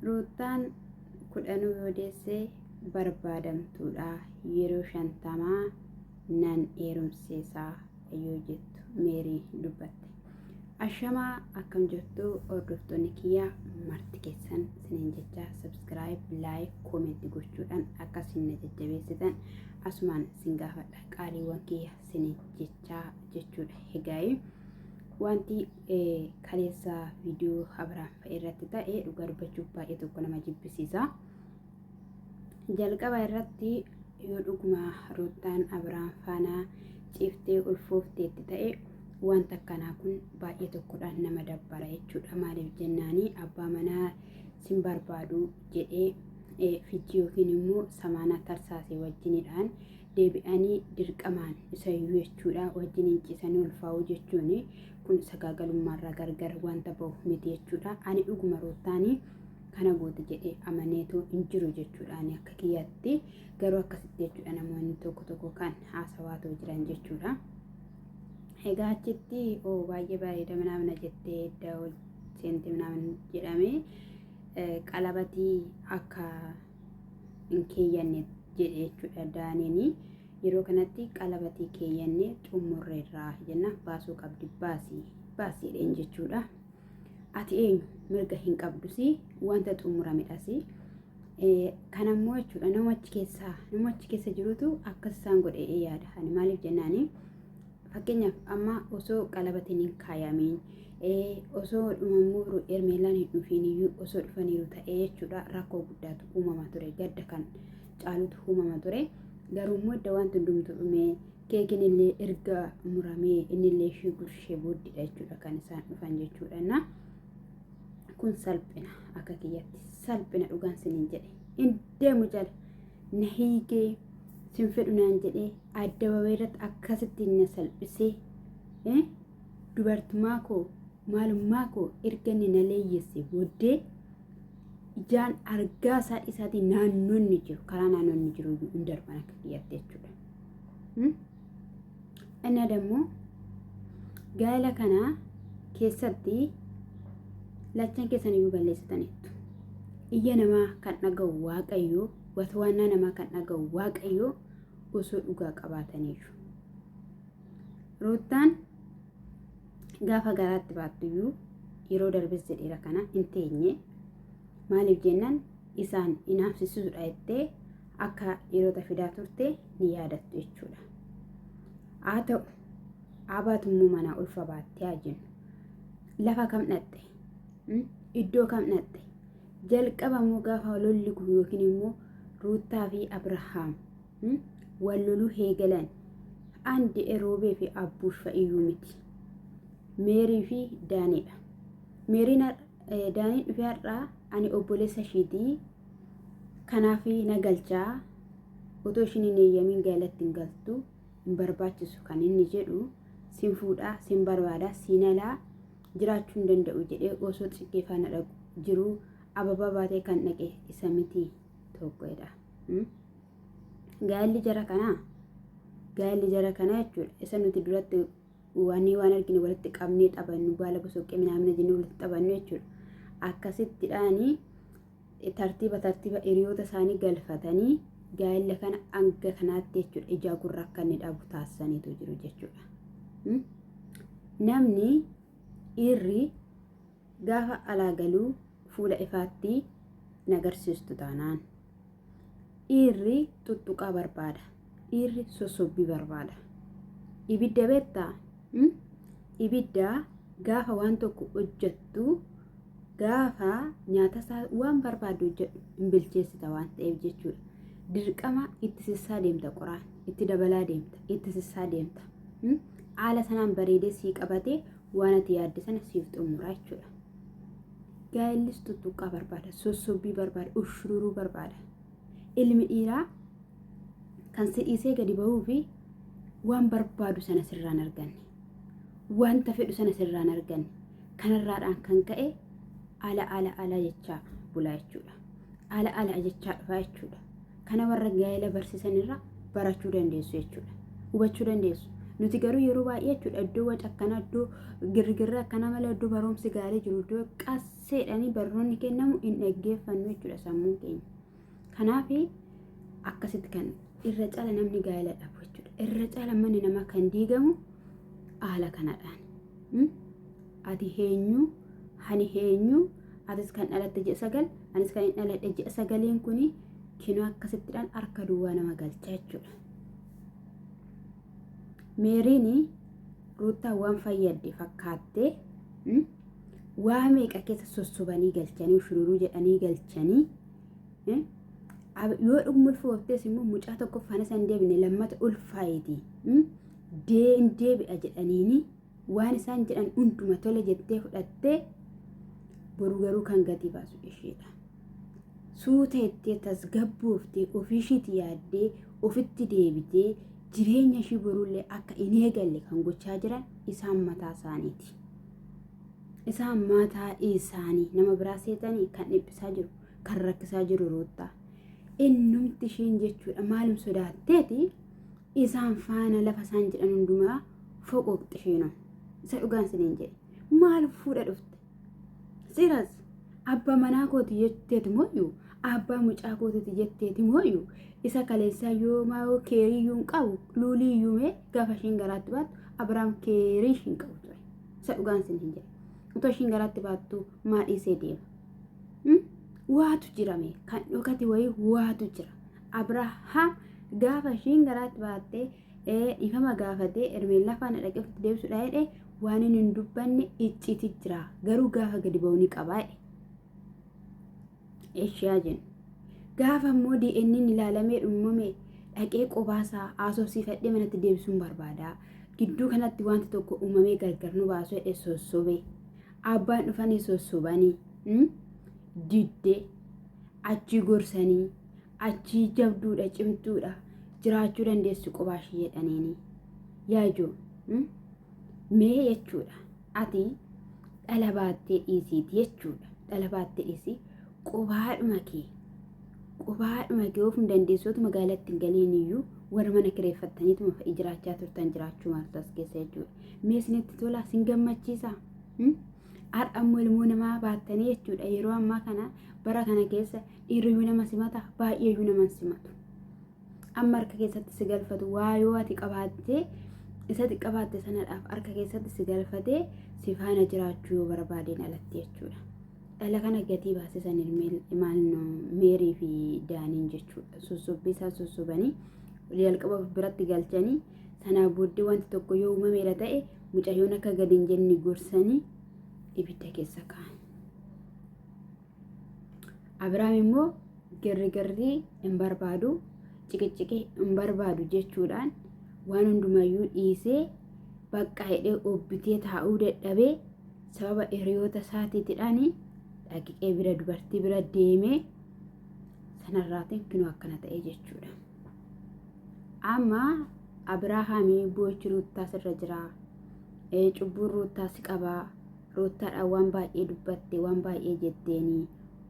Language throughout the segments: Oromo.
Ruutaan kudhanuu yoo deessee barbaadamtuudha yeroo 50 nan heerumseesaa yoo jettu Meerii dubbatte. Ashamaa akkam jirtu hordoftoonni kiyyaa marti keessan isiniin jecha subscribe like comment gochuudhaan akka isin jajjabeessitan asumaan isin gaafadha qaaliiwwan kiyya isiniin jechuudha. Egaa wanti kaleessa viidiyoo Abrahaam irratti ta'e dhugaa dubbachuuf baay'ee tokko nama jibbisiisa. Jalqaba irratti yoo dhuguma Ruutaan Abrahaam faana ciiftee ulfoofteetti ta'e wanta akkanaa kun baay'ee tokkodhaan nama dabbara jechuudha. Maaliif jennaanii abbaa manaa sin barbaadu jedhee fichii yookiin immoo samaana tarsaasee wajjinidhaan deebi'anii dirqamaan isa iyyuu jechuudha wajjiniin ciisanii ulfaa'uu jechuun kun sagaagalummaarraa gargar wanta bahu miti jechuudha. Ani dhuguma Ruutaanii kana goote jedhee amaneetu hin jiru jechuudha. Ani akka kiyyaatti garuu akkasitti jechuudha namoonni tokko kan haasawaatoo jiran jechuudha. Egaa achitti baay'ee bareeda mana jettee daawwal seenti mana jedhamee qalabatii akka hin keeyyanne jedhe jechuudha. Daaniini yeroo kanatti qalabatii keeyyannee xumurreerraa jenna baasuu qabdi baasiidhaan jechuudha. Ati eenyu mirga hin qabdusi wanta xumuramedhasi. Kanammoo jechuudha namachi keessa jirutu akkas isaan godhee yaada. Ani maaliif jennaanii fakkeenyaaf amma osoo qalabatiin hin kaayamiin osoo dhumammoo ermeelaan hin dhufiin iyyuu osoo dhufaniiru ta'ee jechuudha rakkoo guddaatu uumama ture. Gadda kan caalutu uumama ture. Garuu immoo wanti hundumtu dhumee keekiin illee erga muramee innillee ishee gurshee booddedha jechuudha kan isaan dhufan jechuudha. Kun salphina akka kiyyatti salphina dhugaan siniin jedhe hin deemu jala na hiikee sin fedhu naan jedhee adda irratti akkasitti na salphisee dubartummaa koo maalummaa koo erga inni na leeyyesse booddee ijaan argaa isaatii naannoonni jiru karaa naannoonni jiru hin darban akka kiyyaatti jechuudha. Inni dammoo gaa'ela kana keessatti lachan keessan iyyuu balleessitaniittu. Iyya namaa kan dhaga'u Waaqayyoo watwaannaa namaa kan dhaga'u Waaqayyoo osoo dhugaa qabaataniiru. Ruutaan gaafa garaatti baattuyyuu yeroo darbes jedheera kana hin teenye. Maaliif jennaan isaan inaafsisuudha jettee akka yeroota fidaa turte ni yaadattu jechuudha. Haa ta'u abaatummoo manaa ulfa baattee haa jennu lafa kam dhatte iddoo kam dhatte jalqabammoo gaafa lolli kun yookiin immoo Ruutaa fi Abrahaam wal loluu eegalan andi Eroobee fi Abbuush fa'iyyuu miti Meerii fi Daaniidha. Meeriin Daaniin dhufee har'aa ani obboleessa isheetii kanaaf na galchaa otoo ishiin hin eeyyamiin gaa'elatti hin galtu hin barbaachisu kan inni jedhu sin fuudhaa sin barbaadaa sin alaa jiraachuu hin danda'u jedhee osoo xiqqeeffana dhaqu jiru ababaa baatee kan dhaqe isa miti tokkodha. Gaa'elli jara kanaa jechuudha isa nuti duratti waan arginu walitti qabnee taphannu baala bosoqqee minaamina jennee walitti taphannu jechuudha. Akkasittidhaanii tartiiba hiriyoota isaanii galfatanii gaa'ela kana hanga kanaatti jechuudha ijaa gurra akka inni dhabu taasisaniitu jiru jechuudha. Namni dhiirri gaafa alaa galuu fuula ifaatti nagarsiistu taanaan dhiirri tuttuqaa barbaada. Dhiirri sossobbii barbaada. Ibidda beektaa? Ibidda gaafa waan tokko hojjettu gaafa nyaata isaa waan barbaadu hojjedhu hin bilcheessita waan ta'eef jechuudha. Dirqama itti sissaa deemta qoraan itti dabalaa deemta itti sissaa deemta. Haala sanaan bareedee sii qabatee waan ati yaadde sana siif xumuraa jechuudha. Gaa'ellis tuttuqqaa barbaada, sossobbii barbaada, ushururuu barbaada. Ilmi dhiiraa kan si dhiisee gadi bahuu fi waan barbaadu sana sirraan arganne, wanta fedhu sana sirraan arganne. Kanarraadhaan kan ka'e ala jechaa bulaa jechuudha. Ala jechaa dhufaa jechuudha. Kana warra gaa'ela barsiisan irraa barachuu dandeessu jechuudha. Hubachuu dandeessu. nuti garuu yeroo baay'ee jechuudha iddoo waca akkana iddoo girgirra akkana malee iddoo barumsi gaarii jiru iddoo qasseedhanii barnoonni kennamu hin dhaggeeffannu jechuudha sammuu keenya kanaaf akkasitti kan irra caala namni gaa'ela dhabu jechuudha irra caala manni namaa kan diigamu haala kanadhaan ati heenyu hani heenyu atis kan dhalatte ji'a sagal anis kan hin dhaladhe ji'a sagaleen kuni kinoo akkasittidhaan harka duwwaa nama galcha jechuudha. Meeriin Ruutaa waan fayyadde fakkaattee waa meeqa keessa sossobanii galchanii shururuu jedhanii galchanii yoo dhuguma ulfooftees immoo mucaa tokko faana san deebine lammata ulfaayiti deebi'a jedhaniini waan isaan jedhan hunduma tole jettee fudhattee boru garuu kan gatii baasu isheedha. Suuta ittee tasgabbuuftee ofiishiitti yaaddee ofitti deebitee jireenya ishii borullee akka hin eegalle kan gochaa jiran isaan mataa isaaniiti. Isaan mataa isaanii nama biraa seetanii kan dhiphisaa jiru kan rakkisaa jiru Ruutaa. Innumti ishiin jechuudha maalum sodaatteeti isaan faana lafa isaan jedhan hundumaa foqooqxi isheenoo. Isa dhugaan siniin jedhe maal fuudha dhufte? Siras abbaa manaa kooti jetteeti mooyyuu abbaa mucaa kooti jetteeti mooyyuu isa kaleessaa yoo maayoo keeriyyuu hin qabu luuliyyuu mee gaafa ishiin garaatti baattu Abiraam keerii ishiin qabu ture. Isa dhugaan siniin jedhe utoo ishiin garaatti baattu maadhiisee deema. Waatu jirame kan dhokate wayii waatu jira. Abrahaam gaafa ishiin garaatti baattee dhiifama gaafatee ermeen lafaan dhaqee ofitti deebisuudha jedhee waan hin dubbanne icciti jira garuu gaafa gadi ba'uu ni qabaa jedhe. Eeshiyaa jennu gaafa immoo DNA'n ilaalamee dhummame dhaqee qobaasaa haasofsiifadhee manatti deebisuun barbaada. Gidduu kanatti wanti tokko uumamee gargar nu baasu jedhee sossobee abbaan dhufanii sossobanii diddee achi gorsanii achi jabduudha cimtuudha jiraachuu dandeessu qobaashii jedhaniini yaajoo mee jechuudha ati dhala baattee dhiisiiti jechuudha dhala baattee dhiisi qobaadhuma kee ofuma dandeessotu magaalatti hin galiin iyyuu warra mana kireeffattaniituma fa'i jiraachaa turtan jiraachuu maaltu as keessa jechuudha mee isinitti tola sin gammachiisa har'ammoo ilmoo namaa baattanii jechuudha yeroo ammaa kana bara kana keessa dhiirriyyuu nama simata baay'eeyyuu nama simatu amma harka keessatti si galfatu waa yoo ati qabaattee isa xiqqabaatte sanadhaaf harka keessatti si galfatee si faana jiraachuu yoo barbaadeen alatti jechuudha. Dhala kana gatii baasisan Meerii fi Daaniin jechuudha. Sossobbisaa sossobanii jalqaba biratti galchanii sanaa booddee wanti tokko yoo uumameera ta'e mucayyoon akka gadi hin jenne gorsanii ibidda keessa kaa'an. Abiraam immoo girgirrii hin barbaadu ciqiciqee hin barbaadu jechuudhaan waan hundumayyuu dhiisee bakka hidhee obbitee taa'uu dadhabee sababa hiriyoota isaatiidhaan dhaqiqee bira dubartii bira deemee sanarraatiin kinoo akkana ta'e jechuudha. Amma Abirahaamii boochi Ruutaa irra jira. Cubbuun Ruutaa si qabaa. Ruutaadhaan waan baay'ee dubbatte waan baay'ee jetteeni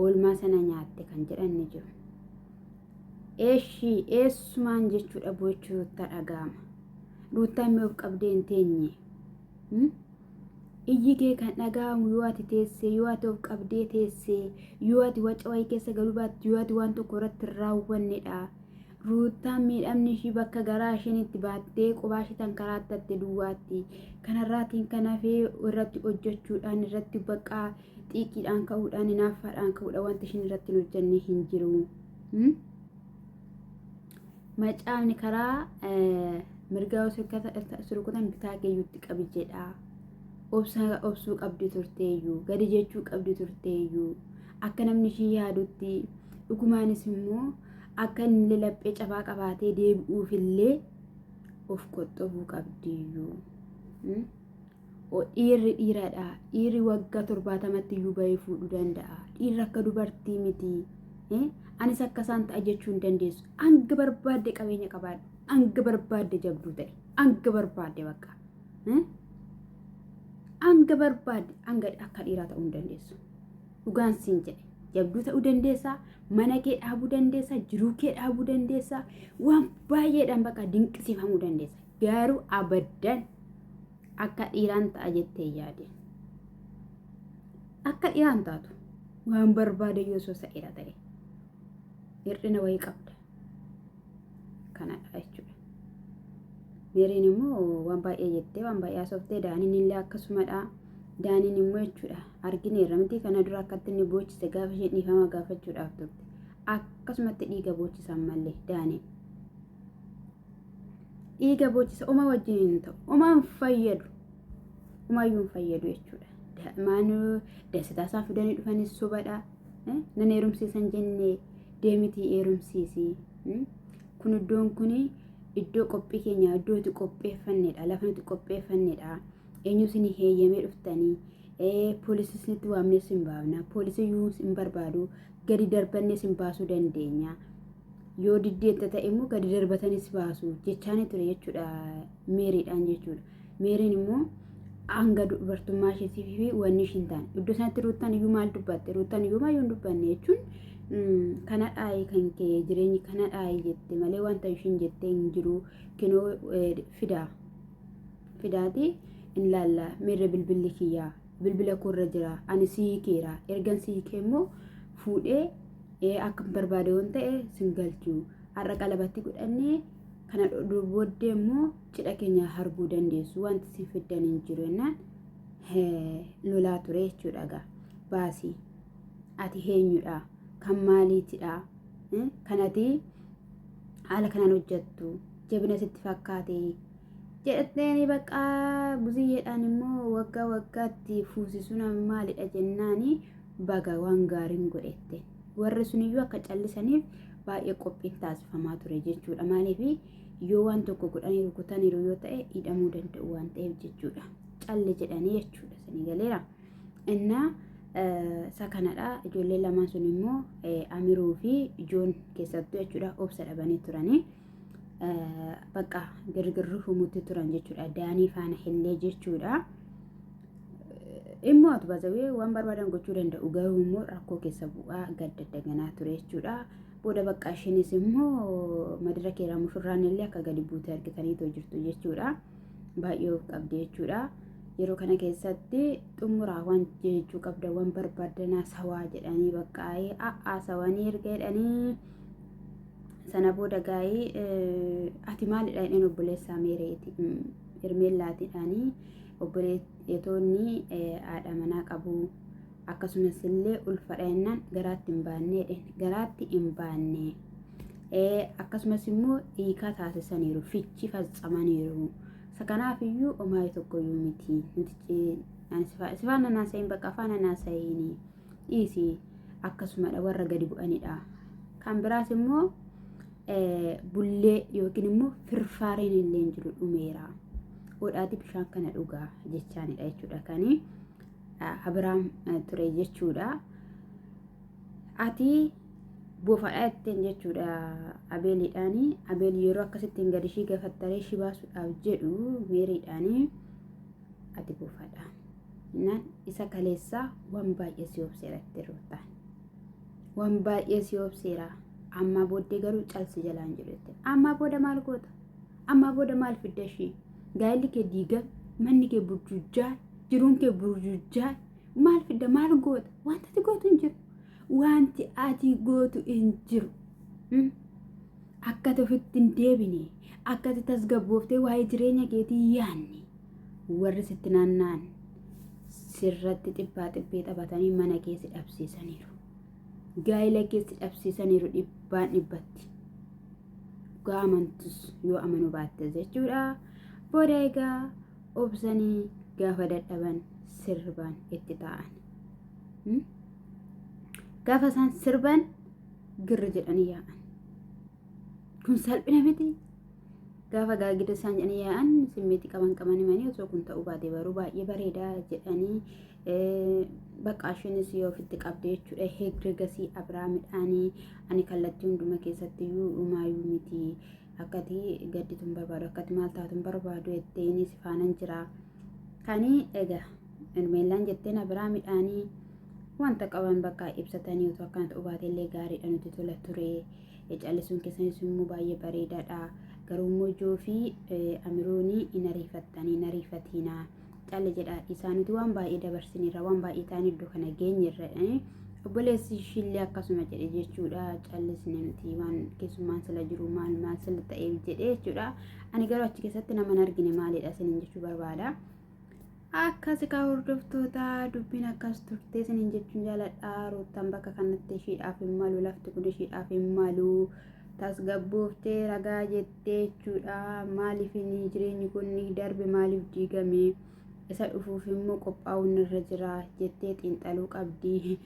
oolmaa sana nyaatte kan jedhan ni jiru. Eessumaan jechuudha boochi Ruutaa dhaga'ama. Ruutaan mee of qabdee hin teenye. Iyyi kee kan dhaga'amu yoo ati teessee yoo ati of qabdee teessee yoo ati waca wayii keessa galuu baatte yoo ati waan tokko irratti hin raawwannedha. Ruutaan miidhamni ishii bakka garaa isheen itti baattee qophaa ishii tan karaattatte duwwaatti. Kanarraatiin kan hafee irratti hojjechuudhaan irratti baqaa xiiqiidhaan ka'uudhaan hinaaffaadhaan ka'uudhaan wanti isheen irratti hin hojjenne hin jiru. Macaafni karaa mirgaa surkutan bitaa keeyyuutti qabi jedha. Obsuu qabdi turteeyyuu gadi jechuu qabdi turteeyyuu akka namni ishii yaadutti dhugumaanis immoo akka inni laphee cabaa qabaatee deebi'uufillee of qoxxobuu qabdiyyuu. Dhiirri dhiiradha. Dhiirri waggaa 70tti iyyuu bahee fuudhuu danda'a. Dhiirri akka dubartii miti. Anis akka isaan ta'a jechuu hin dandeessu. Hanga barbaadde qabeenya qabaadhu. Hanga barbaadde jabduu ta'e. Hanga barbaadde bakka. Hanga barbaadde hanga akka dhiiraa ta'uu hin dandeessu. Dhugaan siin jedhe. Jabduu ta'uu dandeessaa. Mana kee dhaabuu dandeessaa. Jiruu kee dhaabuu dandeessaa. Waan baay'eedhaan bakka dinqisiifamuu dandeessa. garuu abaddan akka dhiiraan ta'a jettee yaade. Akka dhiiraan taatu waan barbaade yoo sosa'eera ta'e hir'ina wayii qabda. Kanadha jechuudha. Meeriin immoo waan baay'ee jettee waan baay'ee haasoftee Daaniin illee akkasumadha. Daaniin immoo jechuudha argineerra miti kana dura akkatti inni boochise gaafa isheen dhiifama gaafachuudhaaf turte. Akkasumatti dhiiga boochisan mallee Daaniin. Dhiiga boochisa uma wajjin hin ta'u uma hin fayyadu. Umayyuu hin fayyadu jechuudha. Maanuu dasitaa isaan fidanii dhufanis sobadha. Nan heerumsiisan jennee deemitii heerumsiisii. Kun iddoon kun iddoo qophii keenya iddoo itti qopheeffannedha. Lafa itti qopheeffannedha. Eenyus ni heeyyamee dhuftanii poolisisnitti waamnes hin baafna. Poolisiyyuu hin barbaadu. Gadi darbannes hin baasuu dandeenya. Yoo diddeetta ta'e immoo gadi darbatanis baasu jechaanii ture jechuudha Meeriidhaan jechuudha. Meeriin immoo hanga dubartummaa isheetii fi wanni ishiin taane iddoo sanatti Ruutaan iyyuu maal dubbatte Ruutaan iyyuu maal yoo dubbanne jechuun kana dhaayi kan kee jireenyi kana dhaayi jette malee wanta ishiin jettee hin jiru kinoo fidaati in laalla meerre bilbilli kiyyaa bilbila korra jira ani sii keera ergan sii kee immoo fuudhee akka barbaade waan ta'e singalchuu har'a qalabatti godhannee kana booddee immoo cidha keenya harbuu dandeessu wanti si fiddan hin jiru jennaan lolaa ture jechuudha gaa baasii ati eenyudha kan maaliitidha kanati haala kanaan hojjettu jabina sitti fakkaate jedhatteeni bakka buziyyeedhaan immoo waggaa waggaatti fuusisuun maalidha jennaani baga waan gaariin godhette warri suniyyuu akka callisaniif baay'ee qophiin taasifamaa ture jechuudha maaliif yoo waan tokko godhanii rukutaniiru yoo ta'e hidhamuu danda'u waan ta'eef jechuudha calli jedhanii jechuudha sanii galeera innaa isa kanadha ijoollee lamaan sun immoo Amiruu fi Joon keessattuu jechuudha obsa dhabanii turanii bakka girgirri humutti turan jechuudha Daanii faana illee jechuudha immoo atubazawee waan barbaadan gochuu danda'u garuu immoo rakkoo keessa bu'aa gadda daganaa ture jechuudha booda bakka ishiinis immoo madira keeraa mushurraan illee akka gadi buutee argitaniitoo jirtu jechuudha baay'ee of qabdi jechuudha yeroo kana keessatti xumuraa waan jechuu qabda waan barbaadanaa sawaa jedhanii bakka sawanii erga jedhanii sana booda gaa'ii ati maalidha jedheen obboleessaa Meereeti Hermeellaatiidhaanii obboleettoonni haadha manaa qabu akkasumas illee ulfadha jennaan garaatti hin baanne akkasumas immoo hiikaa taasisaniiru fichi faccamaniiru sakanaaf iyyuu omaa tokkoyyuu miti nuti sifaana naasayin bakka faana naasayin dhiisi akkasumadha warra gadi bu'anidha kan biraas immoo bullee yookiin immoo firfaareen illee hin jiru dhumeera hodhaati bishaan kana dhugaa jechaanidha jechuudha kanii Abiraam ture jechuudha ati bofaadha jetteen jechuudha Abeeliidhaanii Abeel yeroo akkasittiin gadi ishii gafattaree ishii baasuudhaaf jedhu Meeriidhaanii ati bofaadha naan isa kaleessaa waan baay'ee si obseera itti Ruutaan waan baay'ee si obseera amma booddee garuu calsi jalaan jedhu jettee amma booda maal goota amma booda maal fidda ishii gaa'illi kee diigan manni kee burjujjaa jiruun kee burjujjaa maal fidda maal goota wanti ati gootu hin jiru wanti ati gootu hin jiru akka ati ofitti hin deebine akka ati tasgabbooftee waa'ee jireenya keetii yaanni warri sitti naanna'an sirratti xibbaa xibbee taphatanii mana keessi dhabsiisaniiru gaa'ila keessi dhabsiisaniiru dhibbaan dhibbatti gaamantus yoo amanu baattes jechuudha booda egaa obsanii gaafa dadhaban sirban itti ta'an gaafa isaan sirban girri jedhanii yaa'an kun salphina miti gaafa gaagida isaan jedhanii yaa'an simmeetti qabanii manii osoo kun ta'uu baate baruu baay'ee bareedaa jedhanii bakka ishiinis yoo ofitti qabde jechuudha heegregasii Abiraamidhaanii ani kallattii hunduma keessatti iyyuu dhumaayyuu miti akkati gaddituun barbaadu akkati maal taatuun barbaadu jetteeni si faanan jira kanii egaa Hermeellaan jetteen Abiraamidhaanii wanta qaban bakka ibsatanii utuu akkanatti dhugaatillee gaariidha nuti tola ture. Callisuun keessanis immoo baay'ee bareedaadha. Garuu immoo Joo fi Amiroonii hin ariifatina. Calli jedha isaa nuti waan baay'ee dabarsinirra waan baay'ee ta'an iddoo kana geenyerra. Obboleessi ishillee akkasuma jedhe jechuudha. Callisni nuti waan keessummaan sila jiru maal sila ta'eef jedhe jechuudha. Ani garuu achi keessatti nama hin argine maalidha isiniin jechuu barbaada. Akkas kaa hordoftoota dubbiin akkas turte isiniin jechuun jaaladha. Ruuttaan bakka kanatti ishiidhaaf hin malu, lafti kun ishiidhaaf hin malu. Tasgabbooftee ragaa jettee jechuudha. Maaliif jireenyi kun darbe maaliif diigame? Isa dhufuuf immoo qophaa'uun irra jira jettee xiinxaluu qabdi.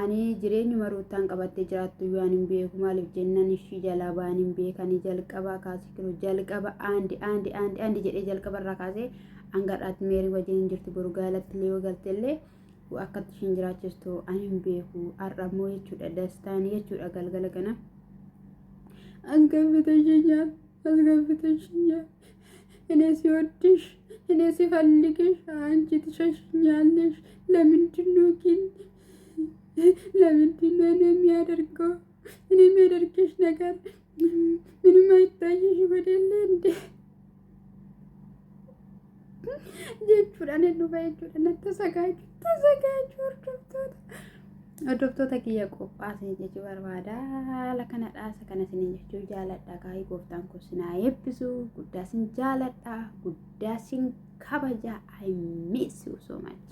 Ani jireenyuma ruuttaan qabattee jiraattu waan hin beeku maaliif jennaan ishii jalaa baan hin beekanii jalqaba kaasee kilo jalqaba aandi jedhee jalqaba irraa kaasee hangadhaatti meerii wajjin hin jirtu boru gaalatti illee yoo galtellee akkatti ishiin jiraachistu ani hin beeku. Har'a immoo jechuudha dastaan jechuudha galgala kana asgabbitashኛል እኔ ሲወድሽ እኔ ሲፈልግሽ አንቺ ትሸሽኛለሽ። ለምንድን ነው ግን ለምንድን ነው እኔ የሚያደርግሽ ነገር ምንም አይታይሽ ወደለ እንዴ jechuudha dhufa jechuudha tasagaaju hordoftoota kiyya qophaasee jechuu barbaada. Haala kana dhaasa kana isiniin jechuu jaaladha. Kaayii gooftaan kun sinaa eebbisu guddaa sin jaaladha, guddaa sin kabaja. I miss you so much.